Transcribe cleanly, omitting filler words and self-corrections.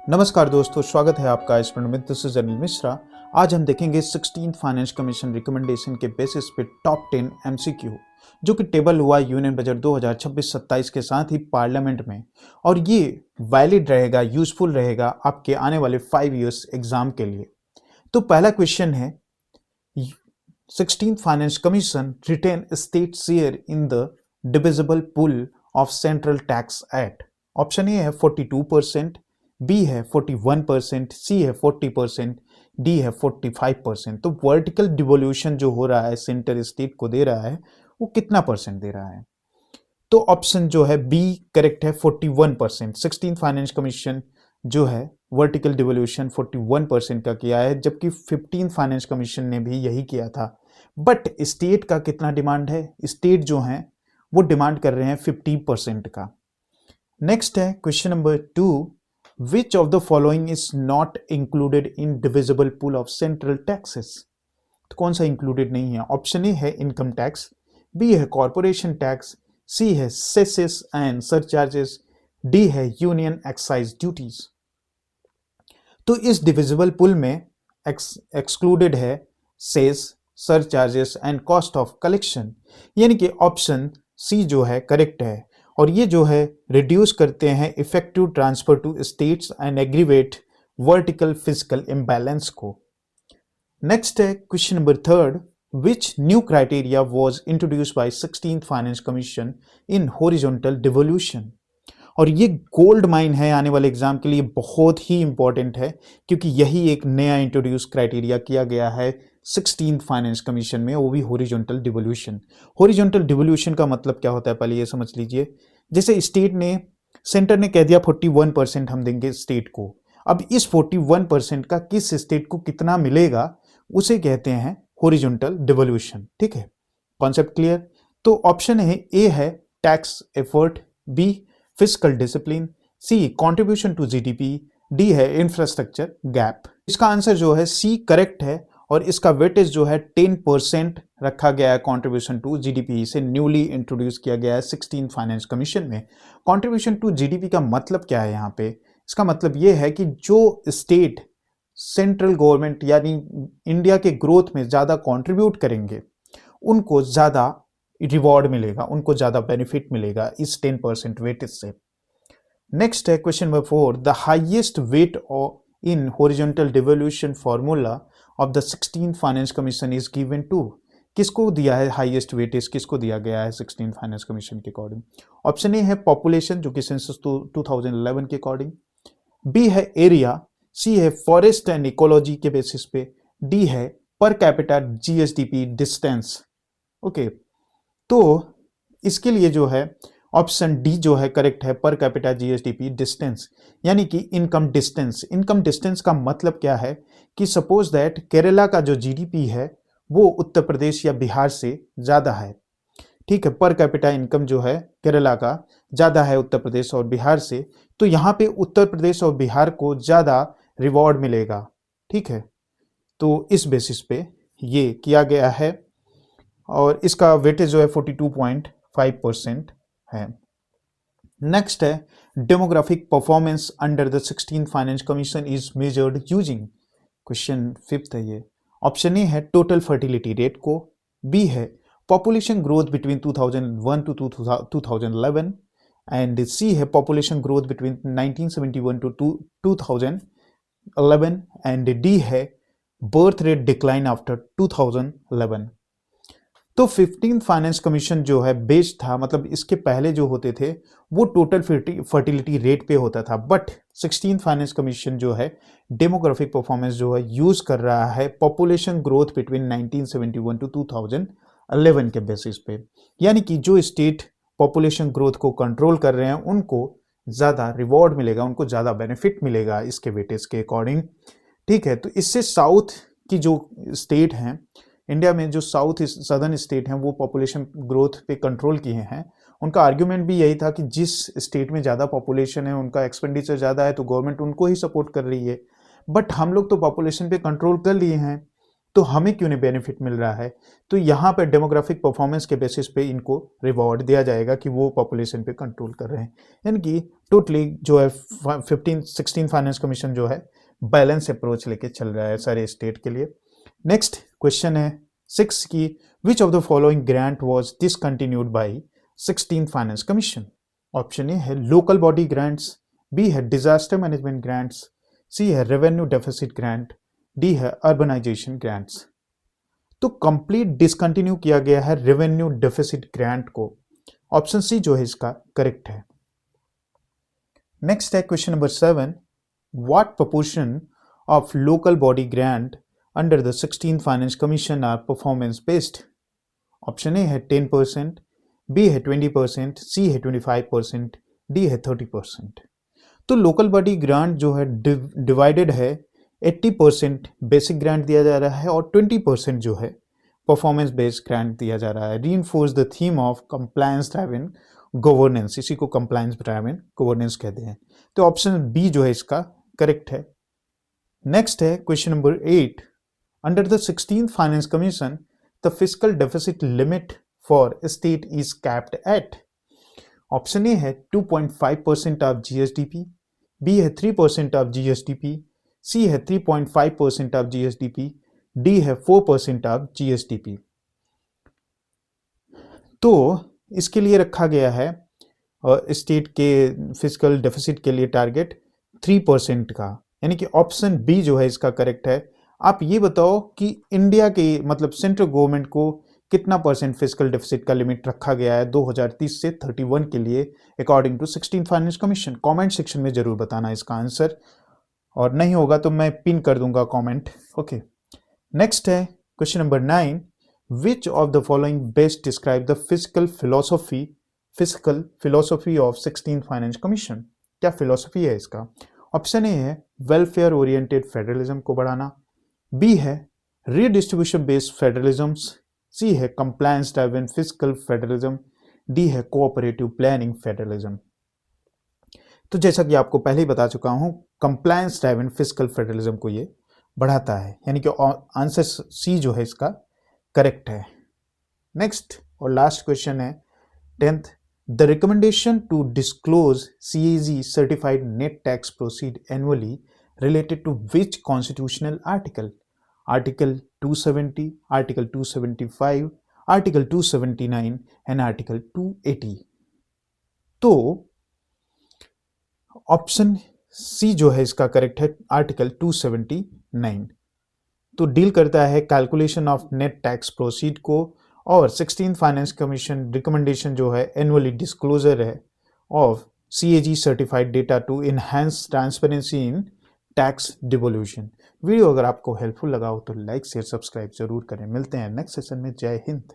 नमस्कार दोस्तों, स्वागत है आपका इस में। This is Anil Mishra. आज हम देखेंगे 16th फाइनेंस कमीशन रिकमेंडेशन के बेसिस पे टॉप 10 एमसीक्यू जो कि टेबल हुआ यूनियन बजट 2026-27 के साथ ही पार्लियामेंट में, और ये वैलिड रहेगा, यूजफुल रहेगा आपके आने वाले 5 इयर्स एग्जाम के लिए। तो पहला क्वेश्चन है, 16th finance commission retain state share in the divisible pool of central tax act. Option ए है 42%, बी है 41%, सी है 40%, डी है 45%। तो वर्टिकल डिवोल्यूशन जो हो रहा है सेंटर स्टेट को दे रहा है वो कितना परसेंट दे रहा है? तो ऑप्शन जो है बी करेक्ट है, 41%। 16th फाइनेंस कमीशन जो है वर्टिकल डिवोल्यूशन 41% का किया है, जबकि 15th फाइनेंस कमीशन ने भी यही किया था। बट स्टेट का कितना डिमांड है? स्टेट जो है वो डिमांड कर रहे हैं 50% का। नेक्स्ट है question number 2, Which of the following is not included in divisible pool of central taxes? तो कौन सा इंक्लूडेड नहीं है? ऑप्शन ए है इनकम टैक्स, बी है कॉर्पोरेशन टैक्स, सी है सेसेस एंड सरचार्जेस, डी है यूनियन एक्साइज ड्यूटीज। तो इस डिविजिबल पुल में एक्सक्लूडेड है cess, surcharges and cost of collection, यानी कि ऑप्शन सी जो है करेक्ट है। और ये जो है रिड्यूस करते हैं effective transfer to states and aggravate vertical physical imbalance को। नेक्स्ट है question number 3, which new criteria was introduced by 16th finance commission in horizontal devolution. और ये गोल्ड माइन है आने वाले एग्जाम के लिए, बहुत ही इंपॉर्टेंट है, क्योंकि यही एक नया इंट्रोड्यूस क्राइटेरिया किया गया है 16th फाइनेंस कमीशन में, वो भी हॉरिजॉन्टल डिवोल्यूशन। हॉरिजॉन्टल डिवोल्यूशन का मतलब क्या होता है पहले ये समझ लीजिए। जैसे सेंटर ने कह दिया 41% हम देंगे स्टेट को, अब इस 41% का किस स्टेट को कितना मिलेगा उसे कहते हैं हॉरिजॉन्टल डिवोल्यूशन। ठीक है, कॉन्सेप्ट क्लियर? तो ऑप्शन ए है tax effort, B fiscal discipline, C contribution to GDP, D है इंफ्रास्ट्रक्चर गैप। इसका आंसर जो है सी करेक्ट है, और इसका वेटेज जो है 10% रखा गया है कंट्रीब्यूशन टू जीडीपी से, न्यूली इंट्रोड्यूस किया गया है 16th फाइनेंस कमीशन में। कंट्रीब्यूशन टू जीडीपी का मतलब क्या है यहाँ पे? इसका मतलब ये है कि जो स्टेट सेंट्रल गवर्नमेंट यानी इंडिया के ग्रोथ में ज्यादा कंट्रीब्यूट करेंगे उनको ज्यादा रिवॉर्ड मिलेगा, उनको ज्यादा बेनिफिट मिलेगा इस 10% वेटेज से। नेक्स्ट है question number 4, the highest weight in horizontal devolution formula of the 16th finance commission is given to. किसको दिया है हाईएस्ट वेटेज, किसको दिया गया है 16th फाइनेंस कमीशन के अकॉर्डिंग? ऑप्शन ए है पॉपुलेशन जो कि सेंसस 2011 के अकॉर्डिंग, बी है एरिया, सी है फॉरेस्ट एंड इकोलॉजी के बेसिस पे, डी है per capita GSDP distance. Okay, तो इसके लिए जो है ऑप्शन डी जो है करेक्ट है, पर कैपिटा जीएसडीपी डिस्टेंस, यानी कि इनकम डिस्टेंस। इनकम डिस्टेंस का मतलब क्या है कि सपोज दैट केरला का जो जीडीपी है वो उत्तर प्रदेश या बिहार से ज्यादा है। ठीक है, पर कैपिटा इनकम जो है केरला का ज्यादा है उत्तर प्रदेश और बिहार से, तो यहाँ पे उत्तर प्रदेश और बिहार को ज्यादा रिवॉर्ड मिलेगा। ठीक है, तो इस बेसिस पे ये किया गया है, और इसका वेटेज जो है 42.5% है। नेक्स्ट है demographic performance under the 16th finance commission is measured using. Question 5 है ये। ऑप्शन ए है टोटल फर्टिलिटी रेट को, बी है population growth between 2001 to 2011, and c है population growth between 1971 to 2011, and d है बर्थ रेट डिक्लाइन आफ्टर 2011। तो 15th finance commission जो है बेस्ड था, मतलब इसके पहले जो होते थे वो टोटल फर्टिलिटी रेट पे होता था, बट 16th फाइनेंस कमीशन जो है डेमोग्राफिक परफॉर्मेंस जो है यूज कर रहा है पॉपुलेशन ग्रोथ बिटवीन 1971 टू 2011 के बेसिस पे, यानी कि जो स्टेट पॉपुलेशन ग्रोथ को कंट्रोल कर रहे हैं उनको ज्यादा रिवॉर्ड मिलेगा, उनको ज्यादा बेनिफिट मिलेगा इसके वेटेज के अकॉर्डिंग। ठीक है, तो इससे साउथ की जो स्टेट हैं इंडिया में, जो साउथ सदर्न स्टेट हैं वो पॉपुलेशन ग्रोथ पे कंट्रोल किए हैं। उनका आर्ग्यूमेंट भी यही था कि जिस स्टेट में ज़्यादा पॉपुलेशन है उनका एक्सपेंडिचर ज़्यादा है तो गवर्नमेंट उनको ही सपोर्ट कर रही है, बट हम लोग तो पॉपुलेशन पे कंट्रोल कर लिए हैं तो हमें क्यों नहीं बेनिफिट मिल रहा है? तो यहाँ पे डेमोग्राफिक परफॉर्मेंस के बेसिस पे इनको रिवॉर्ड दिया जाएगा कि वो पॉपुलेशन पे कंट्रोल कर रहे हैं। यानी कि टोटली जो है 16 फाइनेंस कमीशन जो है बैलेंस अप्रोच लेके चल रहा है सारे स्टेट के लिए। नेक्स्ट क्वेश्चन है 6 की which of the following grant was discontinued by 16 finance commission? Option ए है लोकल बॉडी ग्रांट्स, बी है डिजास्टर मैनेजमेंट ग्रांट्स, सी है रेवेन्यू डेफिसिट ग्रांट, डी है अर्बनाइजेशन ग्रांट्स। तो कंप्लीट डिसकंटिन्यू किया गया है रेवेन्यू डेफिसिट ग्रांट को। ऑप्शन सी जो है इसका करेक्ट है। नेक्स्ट है question number 7, what proportion of local body grant under the 16 finance commission are performance based? Option A है 10%, बी है 20%, सी है 25%, डी है 30%। तो लोकल बॉडी ग्रांट जो है डिवाइडेड है 80% बेसिक ग्रांट दिया जा रहा है और 20% जो है परफॉर्मेंस बेस्ड ग्रांट दिया जा रहा है। Reinforce the theme of compliance driven governance, इसी को कंप्लायंस ड्राइवन गवर्नेंस कहते हैं। तो ऑप्शन बी जो है इसका करेक्ट है। नेक्स्ट है question number 8, under the 16th finance commission the fiscal deficit limit for state is capped at? Option ए है 2.5% ऑफ जीएसडीपी, बी है 3% ऑफ जीएसडीपी, सी है 3.5% ऑफ जीएसडीपी, डी है 4% ऑफ जीएसडीपी। तो इसके लिए रखा गया है स्टेट के फिस्कल डेफिसिट के लिए टारगेट 3% का, यानी कि ऑप्शन बी जो है इसका करेक्ट है। आप ये बताओ कि इंडिया के मतलब सेंट्रल गवर्नमेंट को कितना परसेंट फिस्कल डेफिसिट का लिमिट रखा गया है 2030 से 31 के लिए according to 16 finance commission? Comment section में जरूर बताना इसका आंसर, और नहीं होगा तो मैं पिन कर दूंगा कमेंट। ओके, नेक्स्ट है question number 9, which of the following best describe the physical philosophy of 16 finance commission? क्या फिलोसॉफी है इसका? ऑप्शन ए है वेलफेयर ओरिएंटेड फेडरलिज्म को बढ़ाना, बी है रीडिस्ट्रीब्यूशन बेस्ड फेडरलिज्म, सी है compliance driven physical federalism, D है कोऑपरेटिव प्लानिंग फेडरलिज्म। तो जैसा कि आपको पहले ही बता चुका हूं, कंप्लायंस ड्राइवन फिजिकल फेडरलिज्म को ये बढ़ाता है, यानी कि आंसर सी जो है इसका करेक्ट है। नेक्स्ट और लास्ट क्वेश्चन है 10th, the recommendation to disclose CAG certified net tax proceed annually related to which constitutional article? Article 270, Article 275, Article 279 and Article 280। तो ऑप्शन सी जो है इसका करेक्ट है, आर्टिकल 279। तो डील करता है calculation of net tax proceed को, और 16 फाइनेंस कमीशन रिकमेंडेशन जो है एनुअली डिस्क्लोजर है of CAG certified data to enhance transparency in tax devolution. Video अगर आपको हेल्पफुल लगा हो तो लाइक शेयर सब्सक्राइब जरूर करें। मिलते हैं नेक्स्ट सेशन में। जय हिंद।